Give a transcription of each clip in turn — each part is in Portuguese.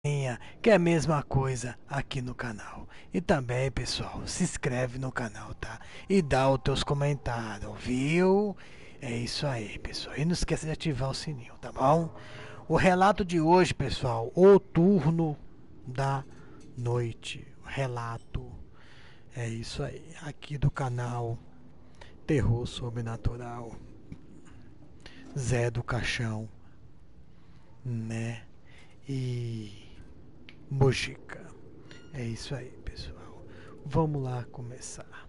Que é a mesma coisa aqui no canal. E também, pessoal, se inscreve no canal, tá? E dá os teus comentários, viu? É isso aí, pessoal. E não esqueça de ativar o sininho, tá bom? O relato de hoje, pessoal, o turno da noite. O relato é isso aí, aqui do canal Terror Sobrenatural. Zé do Caixão, né? E Mojica. É isso aí, pessoal. Vamos lá começar.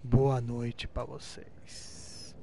Boa noite para vocês.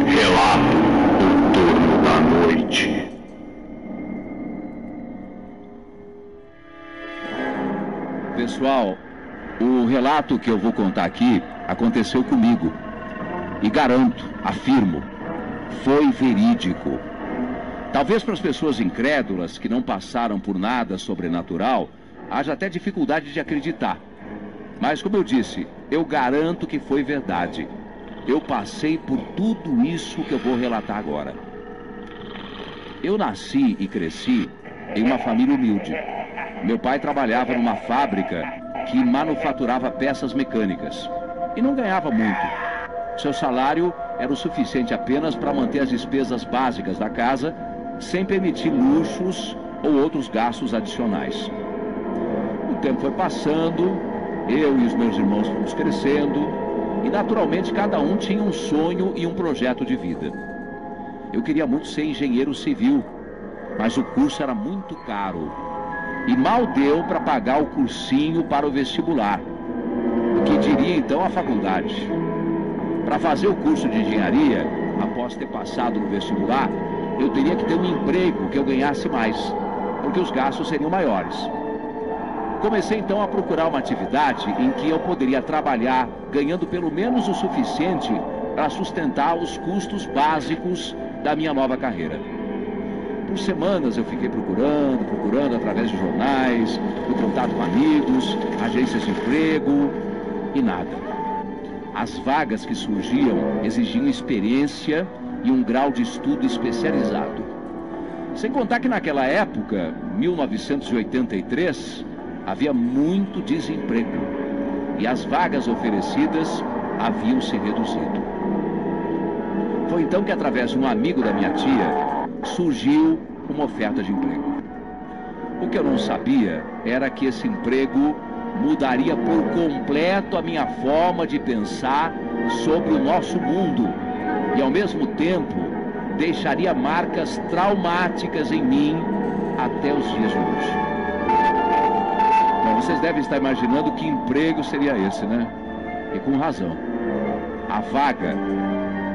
Relato do turno da noite. Pessoal, o relato que eu vou contar aqui aconteceu comigo. E garanto, afirmo, foi verídico. Talvez para as pessoas incrédulas que não passaram por nada sobrenatural, haja até dificuldade de acreditar. Mas como eu disse, eu garanto que foi verdade. Eu passei por tudo isso que eu vou relatar agora. Eu nasci e cresci em uma família humilde. Meu pai trabalhava numa fábrica que manufaturava peças mecânicas e não ganhava muito. Seu salário era o suficiente apenas para manter as despesas básicas da casa, sem permitir luxos ou outros gastos adicionais. O tempo foi passando, eu e os meus irmãos fomos crescendo e naturalmente cada um tinha um sonho e um projeto de vida. Eu queria muito ser engenheiro civil, mas o curso era muito caro e mal deu para pagar o cursinho para o vestibular, o que diria então a faculdade. Para fazer o curso de engenharia, após ter passado no vestibular, eu teria que ter um emprego que eu ganhasse mais, porque os gastos seriam maiores. Comecei então a procurar uma atividade em que eu poderia trabalhar ganhando pelo menos o suficiente para sustentar os custos básicos da minha nova carreira. Por semanas eu fiquei procurando através de jornais, no contato com amigos, agências de emprego e nada. As vagas que surgiam exigiam experiência e um grau de estudo especializado. Sem contar que naquela época, 1983, havia muito desemprego e as vagas oferecidas haviam se reduzido. Foi então que, através de um amigo da minha tia, surgiu uma oferta de emprego. O que eu não sabia era que esse emprego mudaria por completo a minha forma de pensar sobre o nosso mundo e, ao mesmo tempo, deixaria marcas traumáticas em mim até os dias de hoje. Bom, vocês devem estar imaginando que emprego seria esse, né? E com razão. A vaga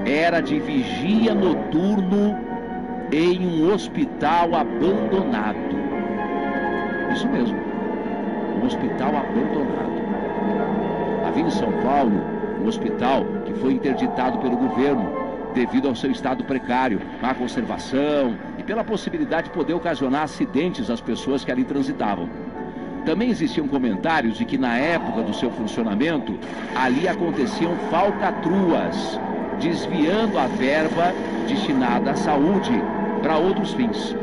era de vigia noturno em um hospital abandonado. Isso mesmo, um hospital abandonado. Havia em São Paulo um hospital que foi interditado pelo governo devido ao seu estado precário, má conservação e pela possibilidade de poder ocasionar acidentes às pessoas que ali transitavam. Também existiam comentários de que na época do seu funcionamento, ali aconteciam falcatruas, desviando a verba destinada à saúde para outros fins.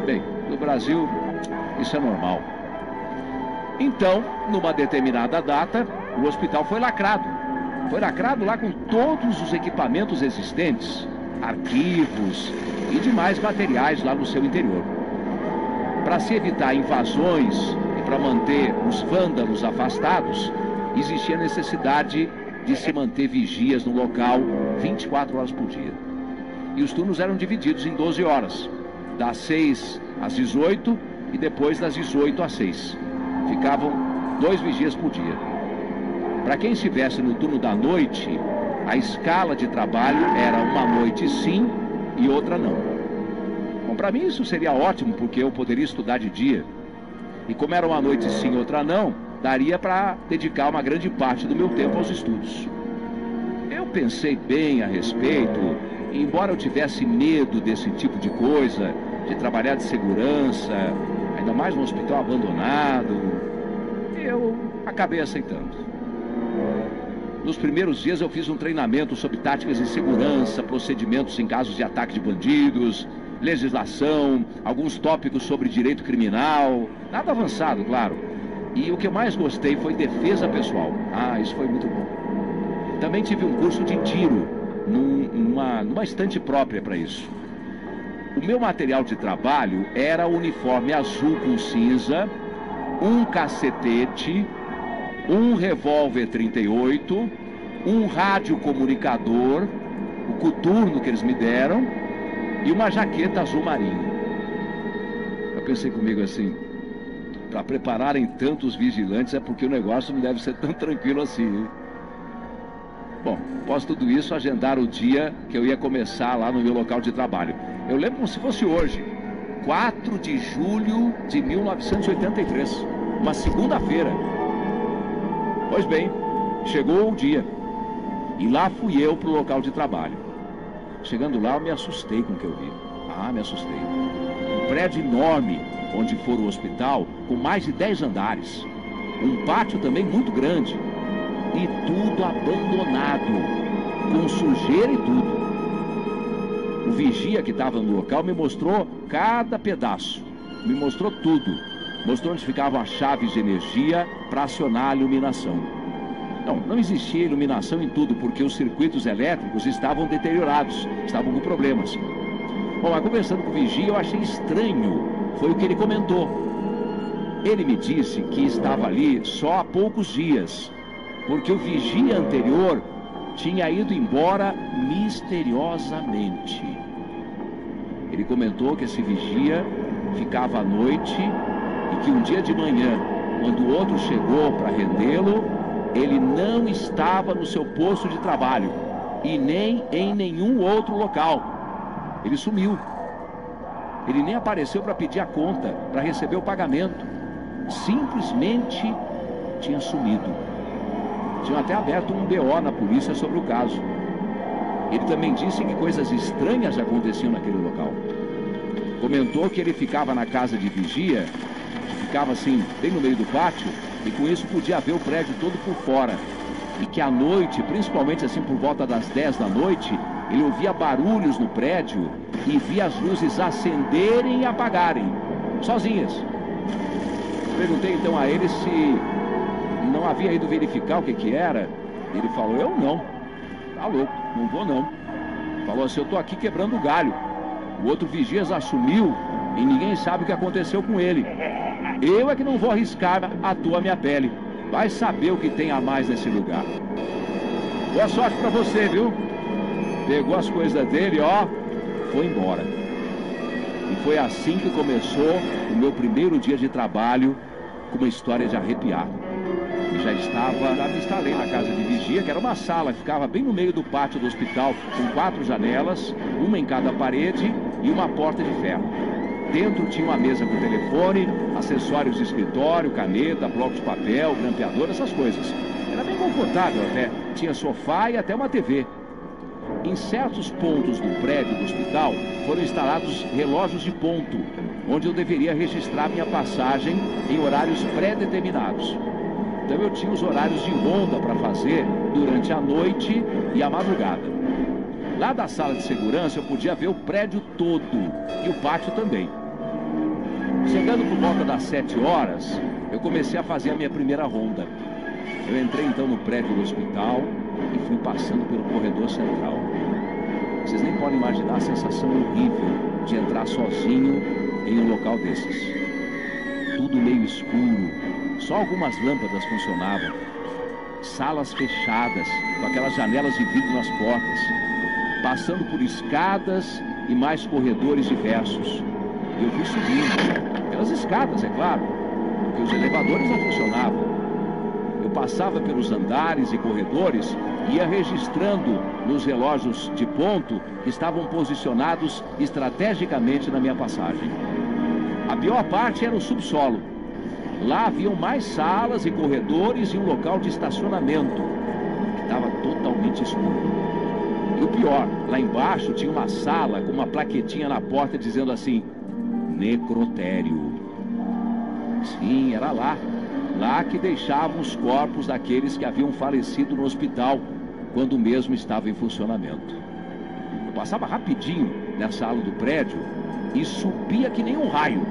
Bem, no Brasil, isso é normal. Então, numa determinada data, o hospital foi lacrado. Foi lacrado lá com todos os equipamentos existentes, arquivos e demais materiais lá no seu interior. Para se evitar invasões e para manter os vândalos afastados, existia a necessidade de se manter vigias no local 24 horas por dia. E os turnos eram divididos em 12 horas, das 6 às 18 e depois das 18 às 6. Ficavam 2 vigias por dia. Para quem estivesse no turno da noite, a escala de trabalho era uma noite sim e outra não. Bom, para mim isso seria ótimo, porque eu poderia estudar de dia. E como era uma noite sim e outra não, daria para dedicar uma grande parte do meu tempo aos estudos. Eu pensei bem a respeito, e embora eu tivesse medo desse tipo de coisa, de trabalhar de segurança, ainda mais num hospital abandonado, eu acabei aceitando. Nos primeiros dias eu fiz um treinamento sobre táticas de segurança, procedimentos em casos de ataque de bandidos, legislação, alguns tópicos sobre direito criminal, nada avançado, claro. E o que eu mais gostei foi defesa pessoal. Ah, isso foi muito bom. Também tive um curso de tiro, numa estante própria para isso. O meu material de trabalho era o uniforme azul com cinza, um cacetete, um revólver 38, um radiocomunicador, o coturno que eles me deram, e uma jaqueta azul marinho. Eu pensei comigo assim, para prepararem tantos vigilantes é porque o negócio não deve ser tão tranquilo assim, hein? Bom, após tudo isso, agendaram o dia que eu ia começar lá no meu local de trabalho. Eu lembro como se fosse hoje, 4 de julho de 1983, uma segunda-feira. Pois bem, chegou o dia, e lá fui eu para o local de trabalho. Chegando lá, eu me assustei com o que eu vi. Ah, me assustei. Um prédio enorme, onde for o hospital, com mais de 10 andares. Um pátio também muito grande. E tudo abandonado, com sujeira e tudo. O vigia que estava no local me mostrou cada pedaço. Me mostrou tudo. Mostrou onde ficavam as chaves de energia para acionar a iluminação. Não existia iluminação em tudo, porque os circuitos elétricos estavam deteriorados, estavam com problemas. Bom, mas conversando com o vigia, eu achei estranho. Foi o que ele comentou. Ele me disse que estava ali só há poucos dias, porque o vigia anterior tinha ido embora misteriosamente. Ele comentou que esse vigia ficava à noite e que um dia de manhã, quando o outro chegou para rendê-lo, ele não estava no seu posto de trabalho e nem em nenhum outro local. Ele sumiu. Ele nem apareceu para pedir a conta, para receber o pagamento. Simplesmente tinha sumido. Tinham até aberto um BO na polícia sobre o caso. Ele também disse que coisas estranhas aconteciam naquele local. Comentou que ele ficava na casa de vigia, ficava assim, bem no meio do pátio, e com isso podia ver o prédio todo por fora. E que à noite, principalmente assim por volta das 10 da noite, ele ouvia barulhos no prédio e via as luzes acenderem e apagarem, sozinhas. Perguntei então a ele se não havia ido verificar o que era. Ele falou, eu não. Tá louco, não vou não. Falou assim, eu tô aqui quebrando o galho. O outro vigia assumiu e ninguém sabe o que aconteceu com ele. Eu é que não vou arriscar à toa minha pele. Vai saber o que tem a mais nesse lugar. Boa sorte pra você, viu? Pegou as coisas dele, ó, foi embora. E foi assim que começou o meu primeiro dia de trabalho, com uma história de arrepiar. E já me instalei na casa de vigia, que era uma sala, ficava bem no meio do pátio do hospital, com 4 janelas, uma em cada parede e uma porta de ferro. Dentro tinha uma mesa com telefone, acessórios de escritório, caneta, bloco de papel, grampeador, essas coisas. Era bem confortável até, tinha sofá e até uma TV. Em certos pontos do prédio do hospital foram instalados relógios de ponto, onde eu deveria registrar minha passagem em horários pré-determinados. Então eu tinha os horários de ronda para fazer durante a noite e a madrugada. Lá da sala de segurança eu podia ver o prédio todo e o pátio também. Chegando por volta das 7 horas, eu comecei a fazer a minha primeira ronda. Eu entrei então no prédio do hospital e fui passando pelo corredor central. Vocês nem podem imaginar a sensação horrível de entrar sozinho em um local desses. Tudo meio escuro, só algumas lâmpadas funcionavam. Salas fechadas, com aquelas janelas de vidro nas portas. Passando por escadas e mais corredores diversos. E eu fui subindo, pelas escadas, é claro, porque os elevadores não funcionavam. Eu passava pelos andares e corredores e ia registrando nos relógios de ponto que estavam posicionados estrategicamente na minha passagem. A pior parte era o subsolo. Lá haviam mais salas e corredores e um local de estacionamento, que estava totalmente escuro. E o pior, lá embaixo tinha uma sala com uma plaquetinha na porta dizendo assim: necrotério. Sim, era lá. Lá que deixavam os corpos daqueles que haviam falecido no hospital, quando o mesmo estava em funcionamento. Eu passava rapidinho nessa ala do prédio e subia que nem um raio.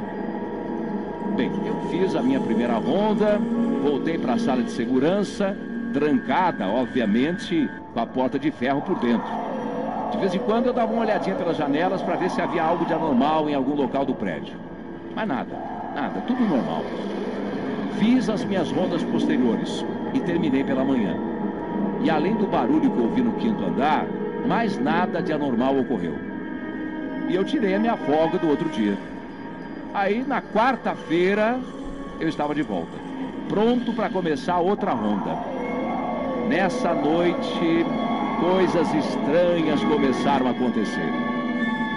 Bem, eu fiz a minha primeira ronda, voltei para a sala de segurança, trancada, obviamente, com a porta de ferro por dentro. De vez em quando eu dava uma olhadinha pelas janelas para ver se havia algo de anormal em algum local do prédio. Mas nada, tudo normal. Fiz as minhas rondas posteriores e terminei pela manhã. E além do barulho que eu ouvi no 5º andar, mais nada de anormal ocorreu. E eu tirei a minha folga do outro dia. Aí, na quarta-feira, eu estava de volta, pronto para começar outra ronda. Nessa noite, coisas estranhas começaram a acontecer.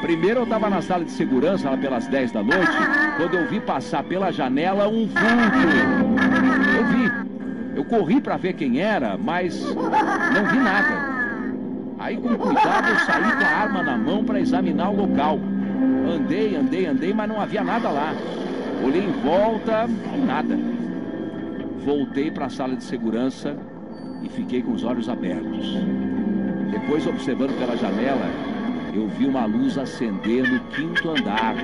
Primeiro eu estava na sala de segurança, lá pelas 10 da noite, quando eu vi passar pela janela um vulto. Eu vi. Eu corri para ver quem era, mas não vi nada. Aí, com cuidado, eu saí com a arma na mão para examinar o local. Andei, mas não havia nada lá. Olhei em volta, nada. Voltei para a sala de segurança e fiquei com os olhos abertos. Depois, observando pela janela, eu vi uma luz acender no 5º andar,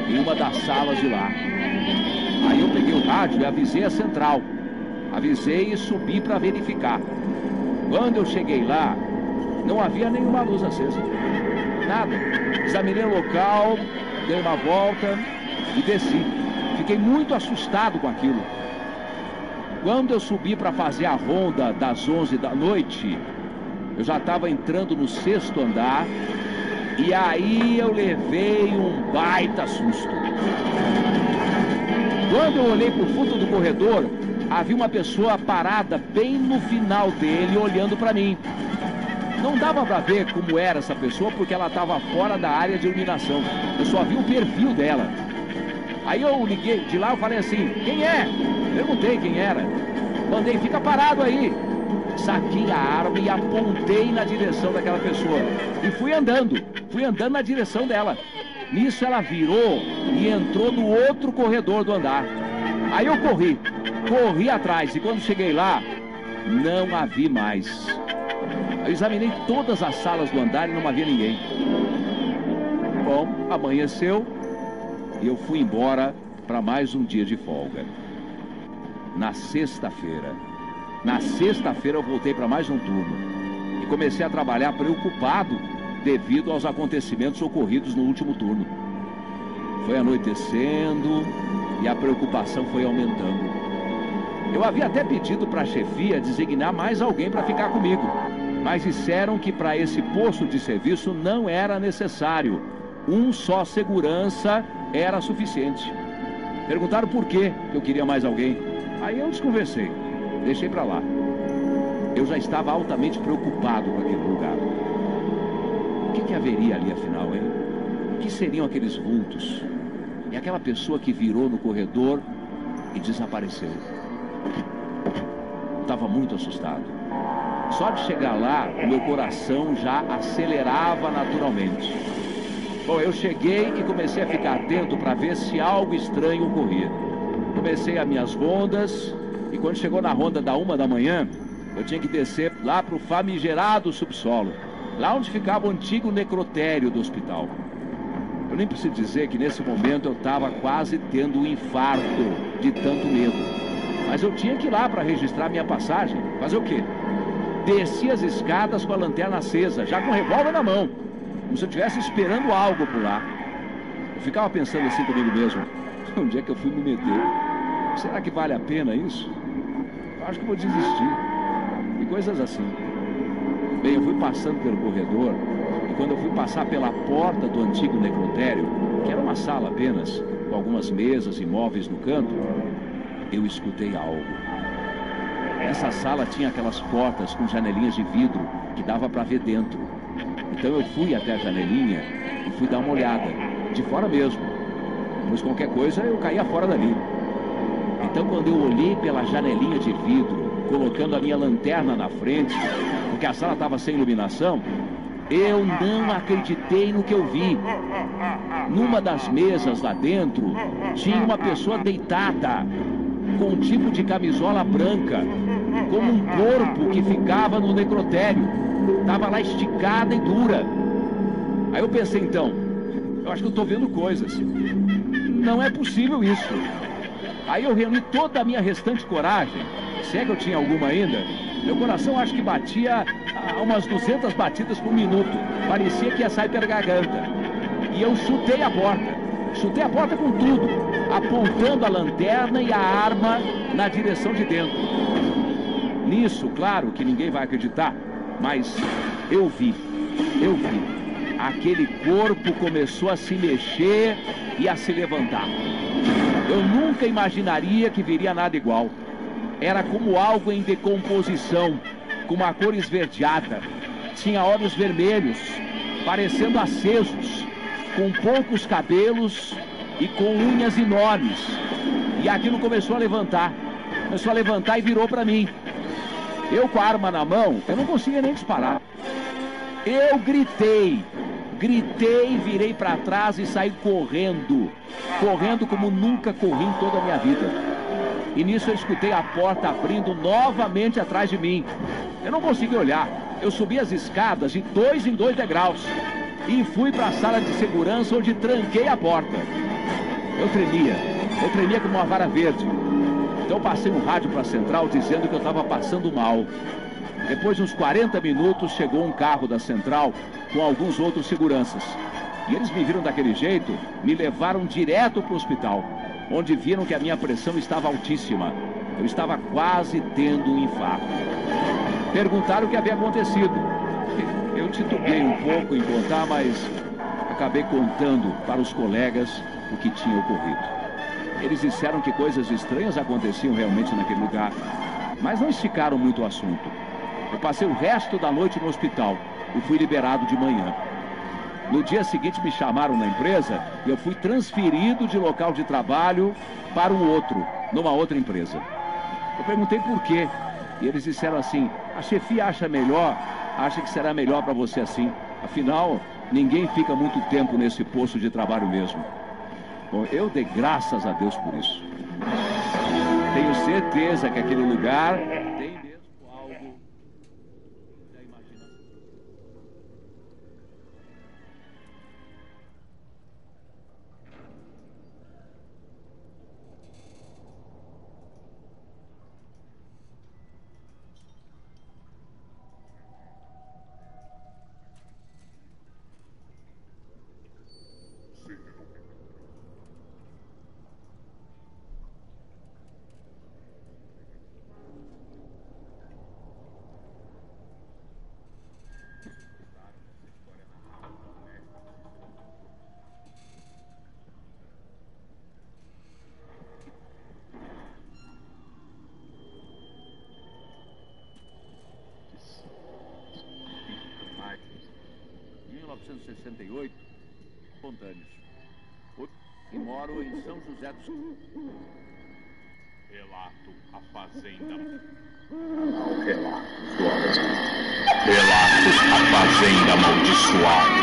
em uma das salas de lá. Aí eu peguei o rádio e avisei a central. Avisei e subi para verificar. Quando eu cheguei lá, não havia nenhuma luz acesa. Nada. Examinei o local, dei uma volta e desci. Fiquei muito assustado com aquilo. Quando eu subi para fazer a ronda das 11 da noite, eu já estava entrando no 6º andar. E aí eu levei um baita susto. Quando eu olhei para o fundo do corredor, havia uma pessoa parada bem no final dele, olhando para mim. Não dava para ver como era essa pessoa, porque ela estava fora da área de iluminação. Eu só vi o perfil dela. Aí eu liguei de lá, eu falei assim: quem é? Perguntei quem era. Mandei: fica parado aí. Saquei a arma e apontei na direção daquela pessoa. E fui andando na direção dela. Nisso ela virou e entrou no outro corredor do andar. Aí eu corri atrás, e quando cheguei lá, não a vi mais. Eu examinei todas as salas do andar e não havia ninguém. Bom, amanheceu e eu fui embora para mais um dia de folga. Na sexta-feira eu voltei para mais um turno e comecei a trabalhar preocupado devido aos acontecimentos ocorridos no último turno. Foi anoitecendo e a preocupação foi aumentando. Eu havia até pedido para a chefia designar mais alguém para ficar comigo, mas disseram que para esse posto de serviço não era necessário. Um só segurança era suficiente. Perguntaram por que eu queria mais alguém. Aí eu desconversei, deixei para lá. Eu já estava altamente preocupado com aquele lugar. O que haveria ali afinal, hein? O que seriam aqueles vultos? E aquela pessoa que virou no corredor e desapareceu. Eu estava muito assustado. Só de chegar lá, o meu coração já acelerava naturalmente. Bom, eu cheguei e comecei a ficar atento para ver se algo estranho ocorria. Comecei as minhas rondas e quando chegou na ronda da 1 da manhã, eu tinha que descer lá para o famigerado subsolo, lá onde ficava o antigo necrotério do hospital. Eu nem preciso dizer que nesse momento eu estava quase tendo um infarto de tanto medo. Mas eu tinha que ir lá para registrar minha passagem. Fazer o quê? Desci as escadas com a lanterna acesa, já com o revólver na mão, como se eu estivesse esperando algo por lá. Eu ficava pensando assim comigo mesmo: onde é que eu fui me meter? Será que vale a pena isso? Eu acho que vou desistir. E coisas assim. Bem, eu fui passando pelo corredor e quando eu fui passar pela porta do antigo necrotério, que era uma sala apenas, com algumas mesas e móveis no canto, eu escutei algo. Essa sala tinha aquelas portas com janelinhas de vidro que dava para ver dentro. Então eu fui até a janelinha e fui dar uma olhada, de fora mesmo. Pois qualquer coisa eu caía fora dali. Então quando eu olhei pela janelinha de vidro, colocando a minha lanterna na frente, porque a sala estava sem iluminação, eu não acreditei no que eu vi. Numa das mesas lá dentro, tinha uma pessoa deitada, com um tipo de camisola branca, como um corpo que ficava no necrotério. Estava lá esticada e dura. Aí eu pensei, então, eu acho que eu estou vendo coisas. Não é possível isso. Aí eu reuni toda a minha restante coragem, se é que eu tinha alguma ainda. Meu coração acho que batia a umas 200 batidas por minuto. Parecia que ia sair pela garganta. E eu chutei a porta. Chutei a porta com tudo, apontando a lanterna e a arma na direção de dentro. Nisso, claro que ninguém vai acreditar, mas eu vi. Aquele corpo começou a se mexer e a se levantar. Eu nunca imaginaria que viria nada igual. Era como algo em decomposição, com uma cor esverdeada. Tinha olhos vermelhos, parecendo acesos, com poucos cabelos e com unhas enormes. E aquilo começou a levantar. Começou a levantar e virou para mim. Eu com a arma na mão, eu não conseguia nem disparar. Eu gritei, virei para trás e saí correndo. Correndo como nunca corri em toda a minha vida. E nisso eu escutei a porta abrindo novamente atrás de mim. Eu não consegui olhar. Eu subi as escadas de 2 em 2 degraus. E fui para a sala de segurança onde tranquei a porta. Eu tremia como uma vara verde. Então eu passei um rádio para a central dizendo que eu estava passando mal. Depois de uns 40 minutos chegou um carro da central com alguns outros seguranças. E eles me viram daquele jeito, me levaram direto para o hospital, onde viram que a minha pressão estava altíssima. Eu estava quase tendo um infarto. Perguntaram o que havia acontecido. Eu titubeei um pouco em contar, mas acabei contando para os colegas o que tinha ocorrido. Eles disseram que coisas estranhas aconteciam realmente naquele lugar, mas não esticaram muito o assunto. Eu passei o resto da noite no hospital e fui liberado de manhã. No dia seguinte me chamaram na empresa e eu fui transferido de local de trabalho para um outro, numa outra empresa. Eu perguntei por quê e eles disseram assim: a chefia acha que será melhor para você assim. Afinal, ninguém fica muito tempo nesse posto de trabalho mesmo. Bom, eu dei graças a Deus por isso. Tenho certeza que aquele lugar tem mesmo algo da imaginação. 1968, espontâneos. E moro em São José dos Campos. Relato a Fazenda. Relato a Fazenda Amaldiçoada.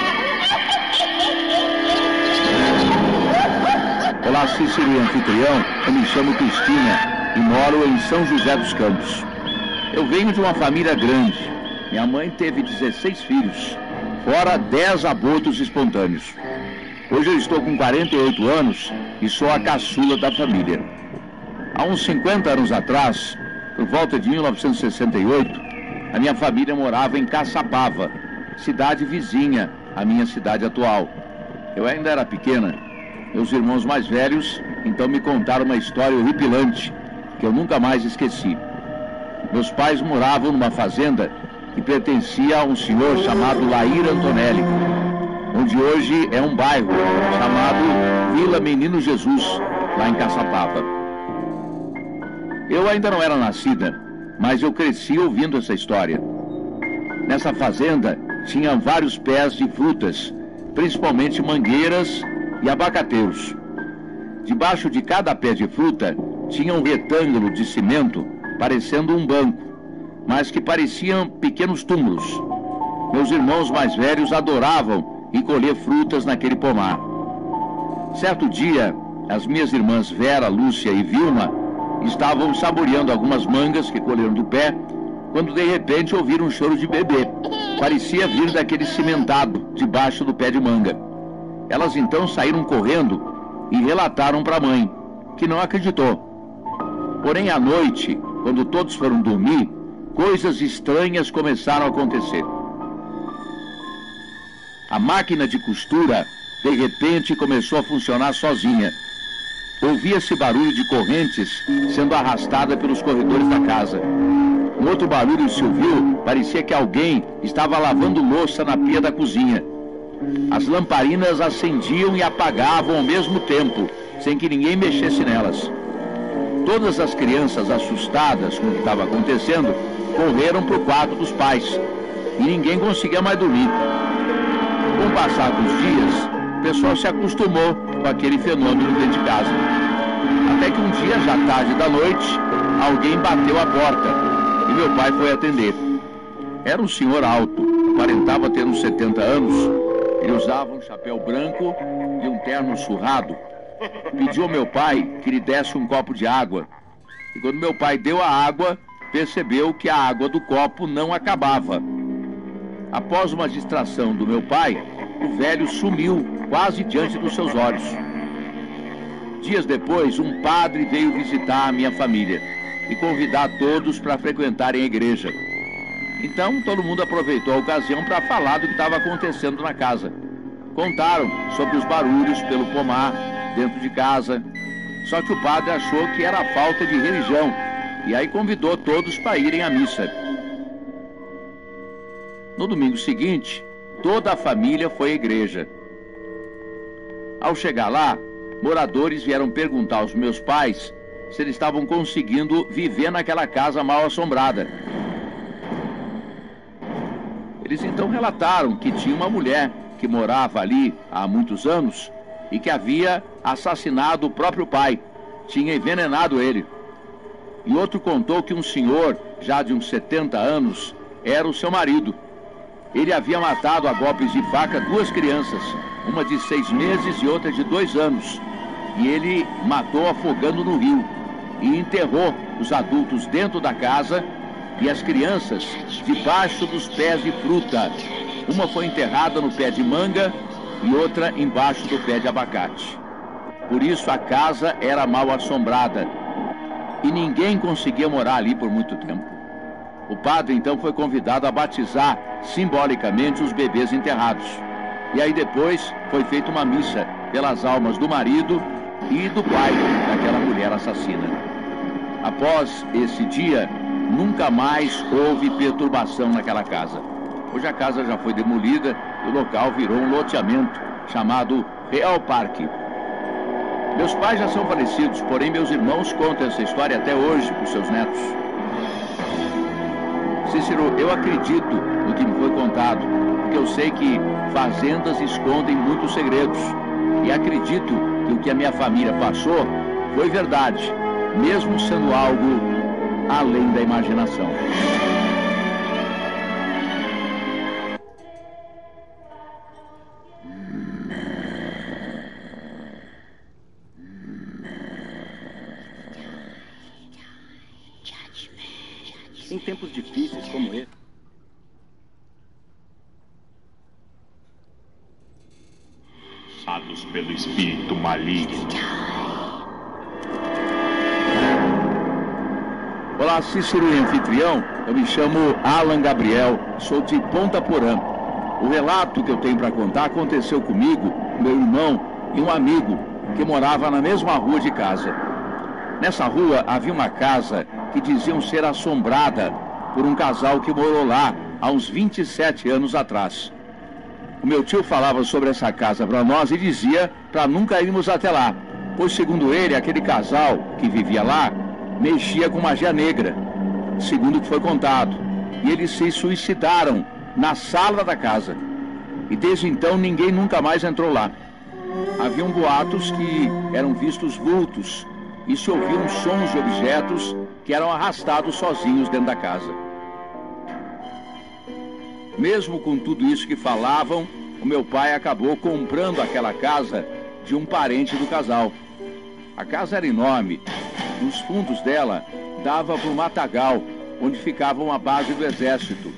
Olá, Cícero e anfitrião. Eu me chamo Cristina e moro em São José dos Campos. Eu venho de uma família grande. Minha mãe teve 16 filhos, fora 10 abortos espontâneos. Hoje eu estou com 48 anos e sou a caçula da família. Há uns 50 anos atrás, por volta de 1968, a minha família morava em Caçapava, cidade vizinha à minha cidade atual. Eu ainda era pequena. Meus irmãos mais velhos, então, me contaram uma história horripilante que eu nunca mais esqueci. Meus pais moravam numa fazenda que pertencia a um senhor chamado Laír Antonelli, onde hoje é um bairro chamado Vila Menino Jesus, lá em Caçapava. Eu ainda não era nascida, mas eu cresci ouvindo essa história. Nessa fazenda tinham vários pés de frutas, principalmente mangueiras e abacateiros. Debaixo de cada pé de fruta tinha um retângulo de cimento parecendo um banco, mas que pareciam pequenos túmulos. Meus irmãos mais velhos adoravam ir colher frutas naquele pomar. Certo dia, as minhas irmãs Vera, Lúcia e Vilma estavam saboreando algumas mangas que colheram do pé, quando de repente ouviram um choro de bebê. Parecia vir daquele cimentado debaixo do pé de manga. Elas então saíram correndo e relataram para a mãe, que não acreditou. Porém, à noite, quando todos foram dormir, coisas estranhas começaram a acontecer. A máquina de costura, de repente, começou a funcionar sozinha. Ouvia-se barulho de correntes sendo arrastada pelos corredores da casa. Um outro barulho se ouviu, parecia que alguém estava lavando louça na pia da cozinha. As lamparinas acendiam e apagavam ao mesmo tempo, sem que ninguém mexesse nelas. Todas as crianças, assustadas com o que estava acontecendo, correram para o quarto dos pais, e ninguém conseguia mais dormir. Com o passar dos dias, o pessoal se acostumou com aquele fenômeno dentro de casa. Até que um dia, já tarde da noite, alguém bateu a porta, e meu pai foi atender. Era um senhor alto, aparentava ter uns 70 anos. Ele usava um chapéu branco e um terno surrado. Pediu ao meu pai que lhe desse um copo de água. E quando meu pai deu a água, percebeu que a água do copo não acabava. Após uma distração do meu pai, o velho sumiu quase diante dos seus olhos. Dias depois, um padre veio visitar a minha família e convidar todos para frequentarem a igreja. Então, todo mundo aproveitou a ocasião para falar do que estava acontecendo na casa. Contaram sobre os barulhos pelo pomar, dentro de casa. Só que o padre achou que era falta de religião, e aí convidou todos para irem à missa. No domingo seguinte, toda a família foi à igreja. Ao chegar lá, moradores vieram perguntar aos meus pais se eles estavam conseguindo viver naquela casa mal assombrada. Eles então relataram que tinha uma mulher que morava ali há muitos anos e que havia assassinado o próprio pai, tinha envenenado ele. E outro contou que um senhor, já de uns 70 anos, era o seu marido. Ele havia matado a golpes de faca 2 crianças, uma de 6 meses e outra de 2 anos. E ele matou afogando no rio e enterrou os adultos dentro da casa e as crianças debaixo dos pés de fruta. Uma foi enterrada no pé de manga e outra embaixo do pé de abacate. Por isso a casa era mal assombrada e ninguém conseguia morar ali por muito tempo. O padre então foi convidado a batizar simbolicamente os bebês enterrados. E aí depois foi feita uma missa pelas almas do marido e do pai daquela mulher assassina. Após esse dia, nunca mais houve perturbação naquela casa. Hoje a casa já foi demolida e o local virou um loteamento chamado Real Parque. Meus pais já são falecidos, porém meus irmãos contam essa história até hoje para os seus netos. Cícero, eu acredito no que me foi contado, porque eu sei que fazendas escondem muitos segredos. E acredito que o que a minha família passou foi verdade, mesmo sendo algo além da imaginação. Em tempos difíceis como esse. Usados pelo espírito maligno. Olá, Cícero e anfitrião. Eu me chamo Alan Gabriel, sou de Ponta Porã. O relato que eu tenho para contar aconteceu comigo, meu irmão e um amigo que morava na mesma rua de casa. Nessa rua havia uma casa que diziam ser assombrada por um casal que morou lá há uns 27 anos atrás. O meu tio falava sobre essa casa para nós e dizia para nunca irmos até lá, pois segundo ele, aquele casal que vivia lá mexia com magia negra, segundo o que foi contado, e eles se suicidaram na sala da casa. E desde então ninguém nunca mais entrou lá. Haviam boatos que eram vistos vultos e se ouviam sons de objetos que eram arrastados sozinhos dentro da casa. Mesmo com tudo isso que falavam, o meu pai acabou comprando aquela casa de um parente do casal. A casa era enorme. Nos fundos dela dava para o matagal, onde ficava uma base do exército.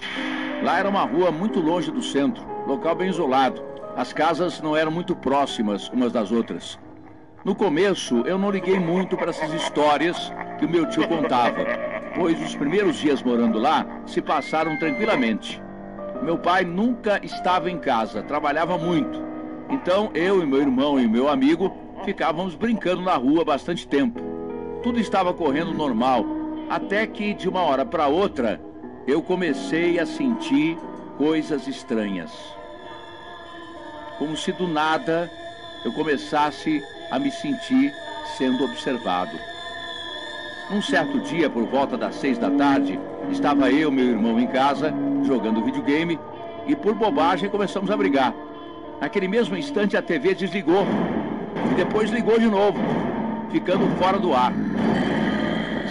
Lá era uma rua muito longe do centro, local bem isolado. As casas não eram muito próximas umas das outras. No começo, eu não liguei muito para essas histórias que o meu tio contava, pois os primeiros dias morando lá se passaram tranquilamente. Meu pai nunca estava em casa, trabalhava muito. Então, eu e meu irmão e meu amigo ficávamos brincando na rua bastante tempo. Tudo estava correndo normal, até que de uma hora para outra, eu comecei a sentir coisas estranhas. Como se do nada eu começasse a me sentir sendo observado. Num certo dia, por volta das 6 da tarde, estava eu e meu irmão em casa, jogando videogame, e por bobagem começamos a brigar. Naquele mesmo instante a TV desligou, e depois ligou de novo, ficando fora do ar.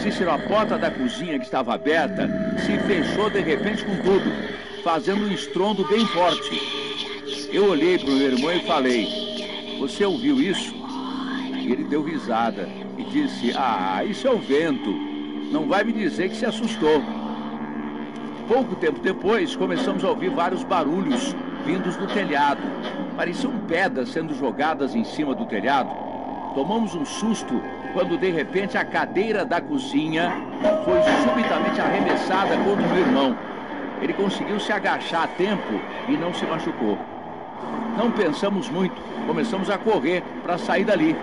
Cícero, a porta da cozinha que estava aberta se fechou de repente com tudo, fazendo um estrondo bem forte. Eu olhei para o meu irmão e falei: "Você ouviu isso?" E ele deu risada e disse: "Ah, isso é o vento. Não vai me dizer que se assustou." Pouco tempo depois, começamos a ouvir vários barulhos vindos do telhado. Pareciam pedras sendo jogadas em cima do telhado. Tomamos um susto quando, de repente, a cadeira da cozinha foi subitamente arremessada contra o meu irmão. Ele conseguiu se agachar a tempo e não se machucou. Não pensamos muito, começamos a correr para sair dali.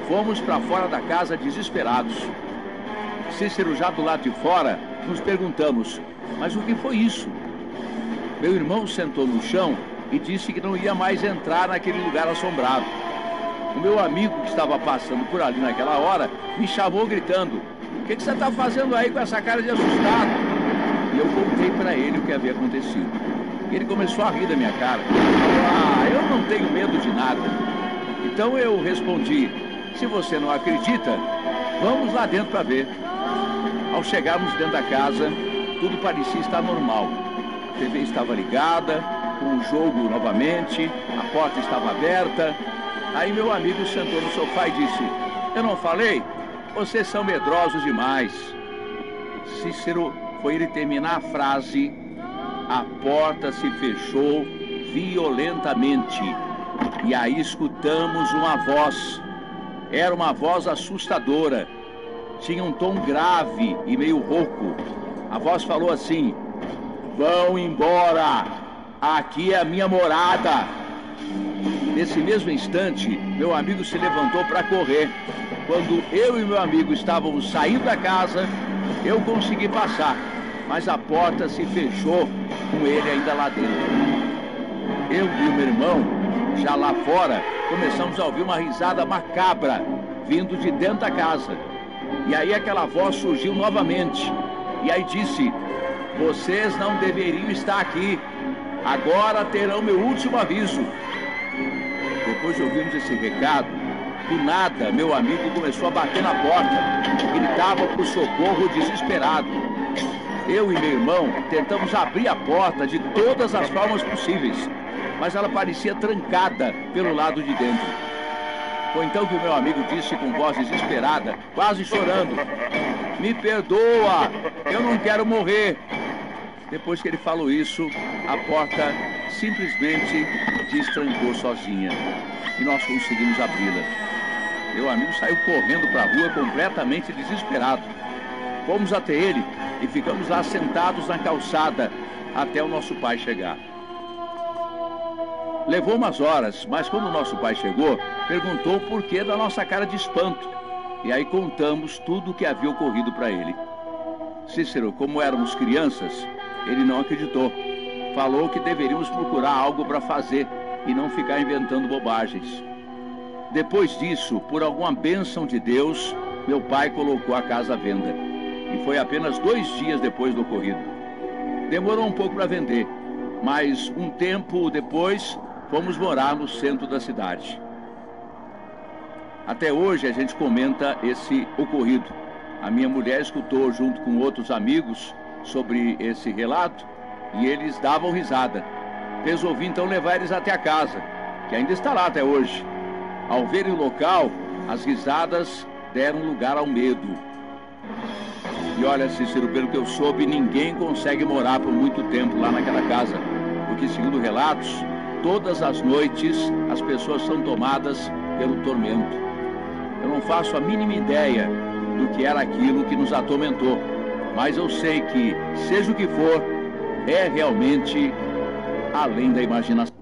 Fomos para fora da casa desesperados. Cícero, já do lado de fora, nos perguntamos: "Mas o que foi isso?" Meu irmão sentou no chão e disse que não ia mais entrar naquele lugar assombrado. O meu amigo, que estava passando por ali naquela hora, me chamou gritando: "O que você está fazendo aí com essa cara de assustado?" E eu contei para ele o que havia acontecido. Ele começou a rir da minha cara. "Ah, eu não tenho medo de nada." Então eu respondi: "Se você não acredita, vamos lá dentro para ver." Ao chegarmos dentro da casa, tudo parecia estar normal. A TV estava ligada, com o jogo novamente, a porta estava aberta. Aí meu amigo sentou no sofá e disse: "Eu não falei? Vocês são medrosos demais." Cícero, foi ele terminar a frase, a porta se fechou violentamente. E aí escutamos uma voz. Era uma voz assustadora. Tinha um tom grave e meio rouco. A voz falou assim: "Vão embora! Aqui é a minha morada!" Nesse mesmo instante, meu amigo se levantou para correr. Quando eu e meu amigo estávamos saindo da casa, eu consegui passar, mas a porta se fechou com ele ainda lá dentro. Eu e o meu irmão, já lá fora, começamos a ouvir uma risada macabra vindo de dentro da casa. E aí aquela voz surgiu novamente. E aí disse: Vocês não deveriam estar aqui. Agora terão meu último aviso. Depois de ouvirmos esse recado, do nada, meu amigo começou a bater na porta. Gritava por socorro desesperado. Eu e meu irmão tentamos abrir a porta de todas as formas possíveis, mas ela parecia trancada pelo lado de dentro. Foi então que o meu amigo disse com voz desesperada, quase chorando: "Me perdoa, eu não quero morrer." Depois que ele falou isso, a porta simplesmente destrancou sozinha e nós conseguimos abri-la. Meu amigo saiu correndo para a rua completamente desesperado. Fomos até ele e ficamos lá sentados na calçada até o nosso pai chegar. Levou umas horas, mas quando o nosso pai chegou, perguntou o porquê da nossa cara de espanto. E aí contamos tudo o que havia ocorrido para ele. Cícero, como éramos crianças, ele não acreditou. Falou que deveríamos procurar algo para fazer e não ficar inventando bobagens. Depois disso, por alguma bênção de Deus, meu pai colocou a casa à venda. E foi apenas 2 dias depois do ocorrido. Demorou um pouco para vender, mas um tempo depois fomos morar no centro da cidade. Até hoje a gente comenta esse ocorrido. A minha mulher escutou junto com outros amigos sobre esse relato e eles davam risada. Resolvi então levar eles até a casa, que ainda está lá até hoje. Ao verem o local, as risadas deram lugar ao medo. E olha, Cícero, pelo que eu soube, ninguém consegue morar por muito tempo lá naquela casa, porque, segundo relatos, todas as noites as pessoas são tomadas pelo tormento. Eu não faço a mínima ideia do que era aquilo que nos atormentou, mas eu sei que, seja o que for, é realmente além da imaginação.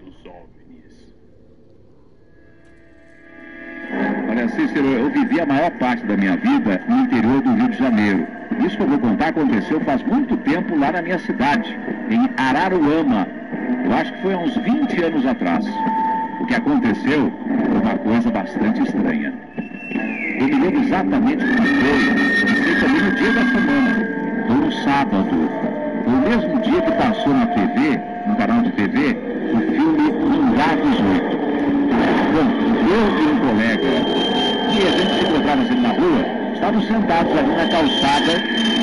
dos OVNIs. Olha, Cícero, eu vivi a maior parte da minha vida no interior do Rio de Janeiro. Isso que eu vou contar aconteceu faz muito tempo lá na minha cidade, em Araruama. Eu acho que foi há uns 20 anos atrás. O que aconteceu foi uma coisa bastante estranha. Eu me lembro exatamente como foi também no dia da semana. Foi no sábado. Foi o mesmo dia que passou na TV, no canal de TV, o filme Hangar 18. Bom, eu e um colega, e a gente se encontrava assim na rua, estávamos sentados ali na calçada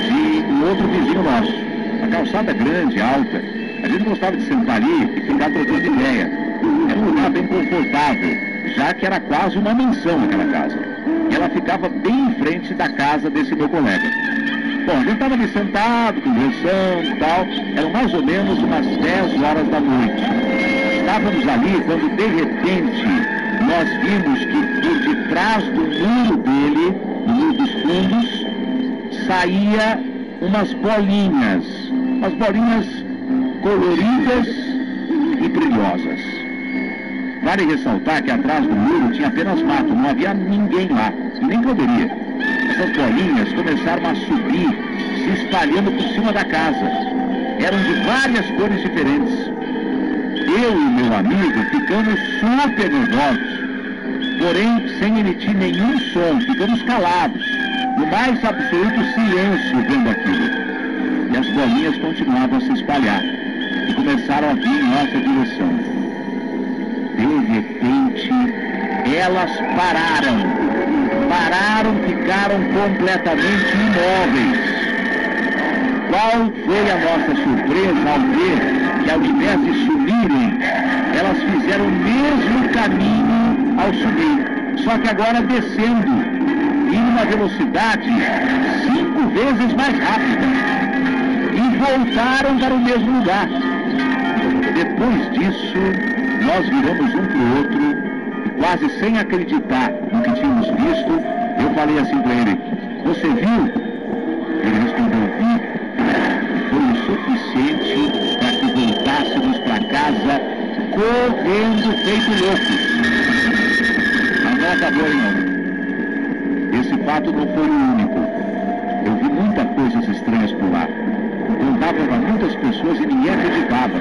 de um outro vizinho nosso. Uma calçada grande, alta. A gente gostava de sentar ali e ficar trocando ideia. Era um lugar bem confortável, já que era quase uma mansão aquela casa. E ela ficava bem em frente da casa desse meu colega. Bom, a gente estava ali sentado, conversando e tal. Eram mais ou menos umas 10 horas da noite. Estávamos ali quando, de repente, nós vimos que por detrás do muro dele, no muro dos fundos, saía umas bolinhas coloridas e brilhosas. Vale ressaltar que atrás do muro tinha apenas mato, não havia ninguém lá, e nem poderia. Essas bolinhas começaram a subir, se espalhando por cima da casa. Eram de várias cores diferentes. Eu e meu amigo ficamos super nervosos, porém sem emitir nenhum som, ficamos calados, no mais absoluto silêncio vendo aquilo. E as bolinhas continuavam a se espalhar e começaram a vir em nossa direção. De repente, elas pararam, ficaram completamente imóveis. Qual foi a nossa surpresa ao ver que, ao invés de sumirem, elas fizeram o mesmo caminho ao subir, só que agora descendo, em uma velocidade 5 vezes mais rápida, e voltaram para o mesmo lugar. Depois disso, nós viramos um para o outro, e quase sem acreditar no que tínhamos visto, eu falei assim para ele: "Você viu?" Ele respondeu: "Vi." Foi o suficiente para que voltássemos para casa correndo feito loucos. Mas não acabou aí não. Esse fato não foi o único. Eu vi muitas coisas estranhas por lá. Contava para muitas pessoas e ninguém acreditava.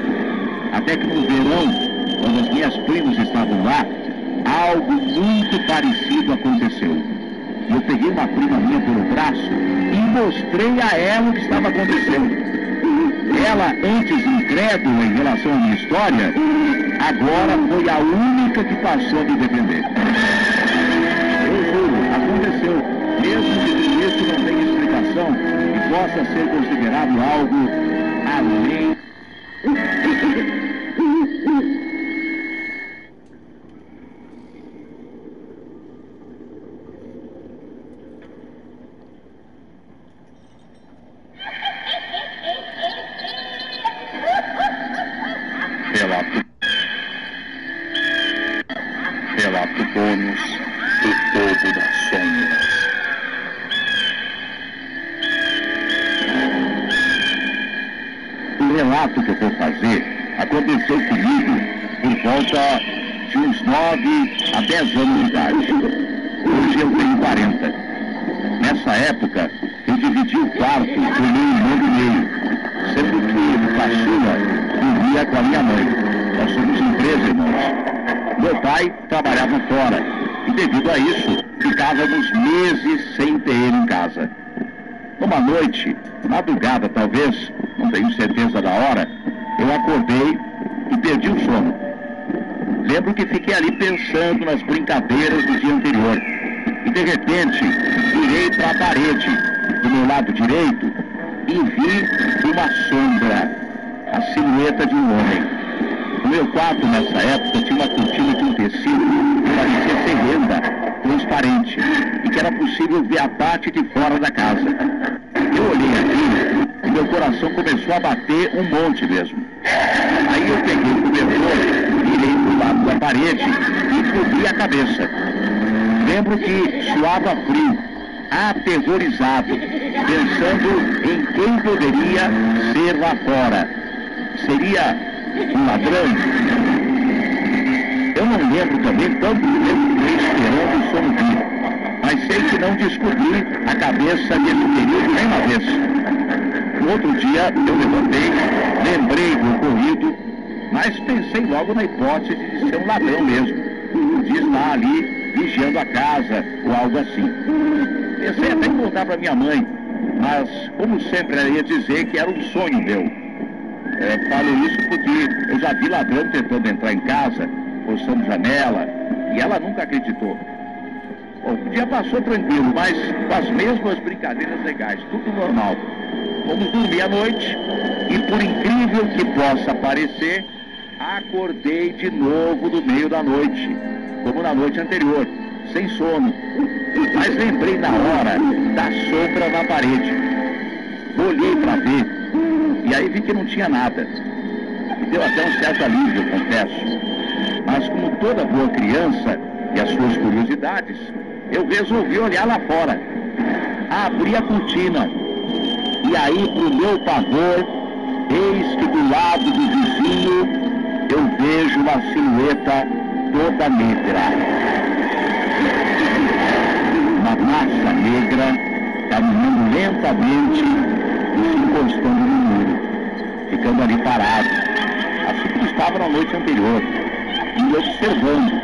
Até que no verão, quando as minhas primas estavam lá, algo muito parecido aconteceu. Eu peguei uma prima minha pelo braço e mostrei a ela o que estava acontecendo. Ela, antes incrédula em relação à minha história, agora foi a única que passou a me defender. Eu juro, aconteceu, mesmo que tudo isso não tenha explicação e possa ser considerado algo além. Relato bônus do Povo das Sombras. O relato que eu vou fazer aconteceu comigo por volta de uns 9 a 10 anos de idade. Hoje eu tenho 40. Nessa época, eu dividi o quarto com meu irmão do meio, sendo que o caçula vivia com a minha mãe. Nós somos em 13 irmãos. Meu pai trabalhava fora e, devido a isso, ficávamos meses sem ter ele em casa. Uma noite, madrugada talvez, não tenho certeza da hora, eu acordei e perdi o sono. Lembro que fiquei ali pensando nas brincadeiras do dia anterior e, de repente, virei para a parede do meu lado direito e vi uma sombra, a silhueta de um homem. O meu quarto, nessa época, tinha uma cortina de um tecido que parecia ser renda, transparente, e que era possível ver a parte de fora da casa. Eu olhei aquilo e meu coração começou a bater um monte mesmo. Aí eu peguei o cobertor, virei para o lado da parede e cobri a cabeça. Lembro que suava frio, aterrorizado, pensando em quem poderia ser lá fora. Seria um ladrão? Eu não lembro também quanto tempo fiquei esperando o sono vir, mas sei que não descobri a cabeça desse período nem uma vez. No outro dia eu levantei, lembrei do ocorrido, mas pensei logo na hipótese de ser um ladrão mesmo, de estar ali vigiando a casa ou algo assim. Pensei até em contar para minha mãe, mas como sempre ela ia dizer que era um sonho meu. Falo isso porque eu já vi ladrão tentando entrar em casa, forçando janela, e ela nunca acreditou. Bom, o dia passou tranquilo, mas com as mesmas brincadeiras legais, tudo normal. Fomos dormir à noite e, por incrível que possa parecer, acordei de novo no meio da noite, como na noite anterior, sem sono. Mas lembrei na hora da sombra na parede. Olhei para ver e aí vi que não tinha nada. Me deu até um certo alívio, confesso. Mas como toda boa criança e as suas curiosidades, eu resolvi olhar lá fora. Abri a cortina e aí, pro meu pavor, eis que do lado do vizinho eu vejo uma silhueta toda negra. Uma massa negra caminhando lentamente e se encostando no muro, ficando ali parado, assim como estava na noite anterior, me observando,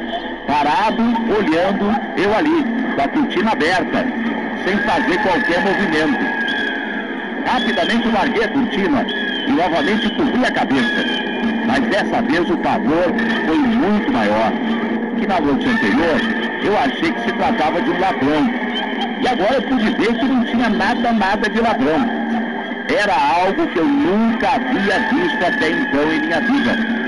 parado, olhando, eu ali, com a cortina aberta, sem fazer qualquer movimento. Rapidamente larguei a cortina e novamente cobri a cabeça, mas dessa vez o pavor foi muito maior, que na noite anterior eu achei que se tratava de um ladrão, e agora eu pude ver que não tinha nada de ladrão. Era algo que eu nunca havia visto até então em minha vida.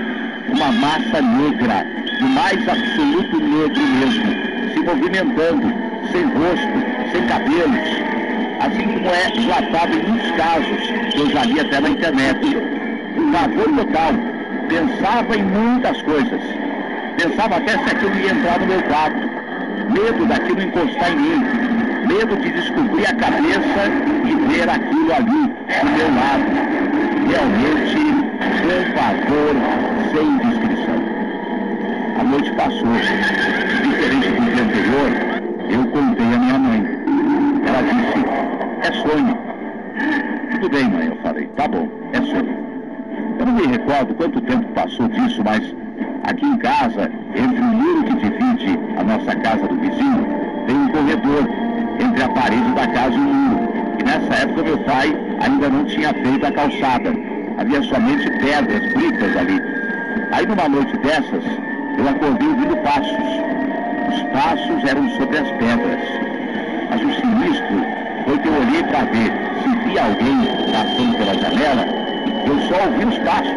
Uma massa negra, do mais absoluto negro mesmo, se movimentando, sem rosto, sem cabelos, assim como é relatado em muitos casos, que eu já li até na internet. Pavor total. Pensava em muitas coisas. Pensava até se aquilo ia entrar no meu quarto. Medo daquilo encostar em mim. Medo de descobrir a cabeça e ver aquilo ali do meu lado. Realmente, um pavor sem descrição. A noite passou. Diferente do dia anterior, eu contei a minha mãe. Ela disse, é sonho. Tudo bem, mãe, eu falei, tá bom, é sonho. Eu não me recordo quanto tempo passou disso, mas aqui em casa, entre o muro que divide a nossa casa do vizinho, tem um corredor entre a parede da casa e o muro. E nessa época meu pai ainda não tinha feito a calçada. Havia somente pedras, bricas ali. Aí numa noite dessas, eu acordei ouvindo passos. Os passos eram sobre as pedras. Mas o sinistro foi que eu olhei para ver se via alguém passando pela janela. Eu só ouvi os passos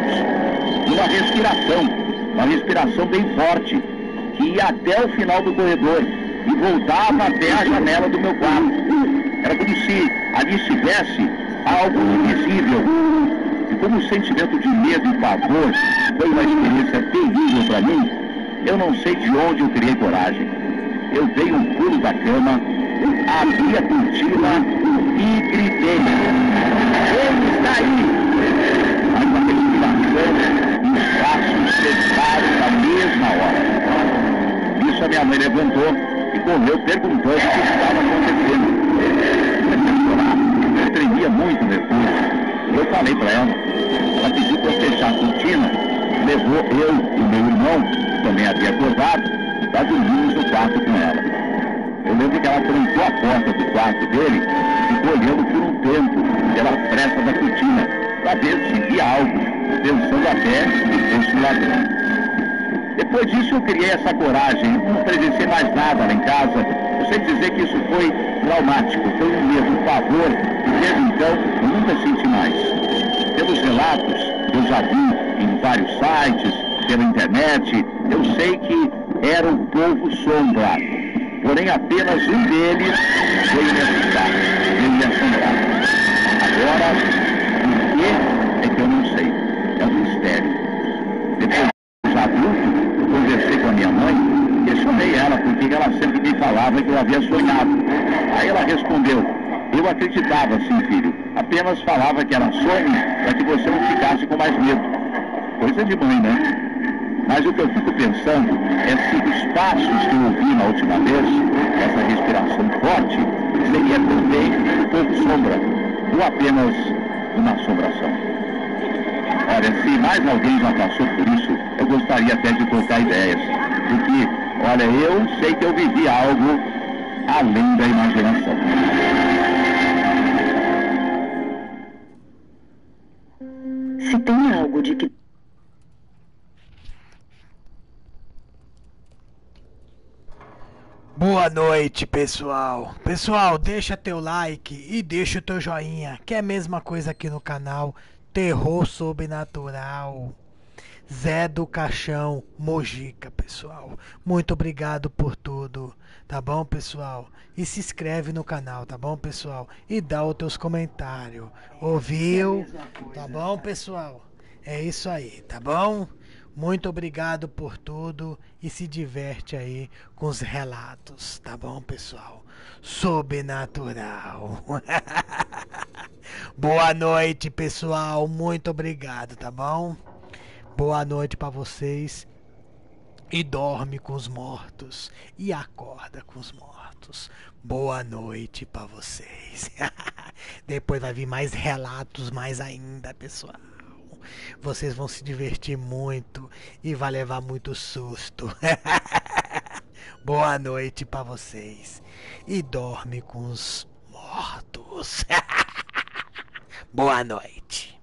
e uma respiração bem forte, que ia até o final do corredor e voltava até a janela do meu quarto. Era como se ali estivesse algo invisível. E como o sentimento de medo e pavor foi uma experiência terrível para mim, eu não sei de onde eu criei coragem. Eu dei um pulo da cama, abri a cortina e gritei, ele está aí! Mas a respiração e os passos cessaram na mesma hora. Isso a minha mãe levantou e correu perguntando o que estava acontecendo. Eu tremia muito nervoso. Eu falei para ela. Ela pediu para eu fechar a cortina, levou eu e o meu irmão, que também havia acordado, para dormirmos no quarto com ela. Eu lembro que ela trancou a porta do quarto dele e ficou olhando por um tempo pela fresta da cortina, para ver se via algo, pensando até que fosse um ladrão. Depois disso eu criei essa coragem, não presenciei mais nada lá em casa. Eu sei dizer que isso foi traumático, foi um medo, um pavor, e desde então eu nunca senti mais. Pelos relatos que eu já vi em vários sites, pela internet, eu sei que era o povo sombra. Porém apenas um deles veio me assustar, veio me assombrar. Agora, o que é que eu não sei? É um mistério. Depois já adulto, eu conversei com a minha mãe, questionei ela porque ela sempre me falava que eu havia sonhado. Aí ela respondeu, eu acreditava sim, filho, apenas falava que era sonho para que você não ficasse com mais medo. Coisa de mãe, né? Mas o que eu fico pensando é se os passos que eu ouvi na última vez, essa respiração forte, seria também um pouco sombra, ou apenas uma assombração. Olha, se mais alguém já passou por isso, eu gostaria até de trocar ideias. Porque, olha, eu sei que eu vivi algo além da imaginação. Se tem algo de que... Boa noite, pessoal. Pessoal, deixa teu like e deixa o teu joinha, que é a mesma coisa aqui no canal Terror Sobrenatural. Zé do Caixão, Mojica, pessoal. Muito obrigado por tudo, tá bom, pessoal? E se inscreve no canal, tá bom, pessoal? E dá os teus comentários. Ouviu? Tá bom, pessoal? É isso aí, tá bom? Muito obrigado por tudo e se diverte aí com os relatos, tá bom, pessoal? Sobrenatural. Boa noite, pessoal. Muito obrigado, tá bom? Boa noite pra vocês. E dorme com os mortos e acorda com os mortos. Boa noite pra vocês. Depois vai vir mais relatos, mais ainda, pessoal. Vocês vão se divertir muito e vai levar muito susto. Boa noite pra vocês. E dorme com os mortos. Boa noite.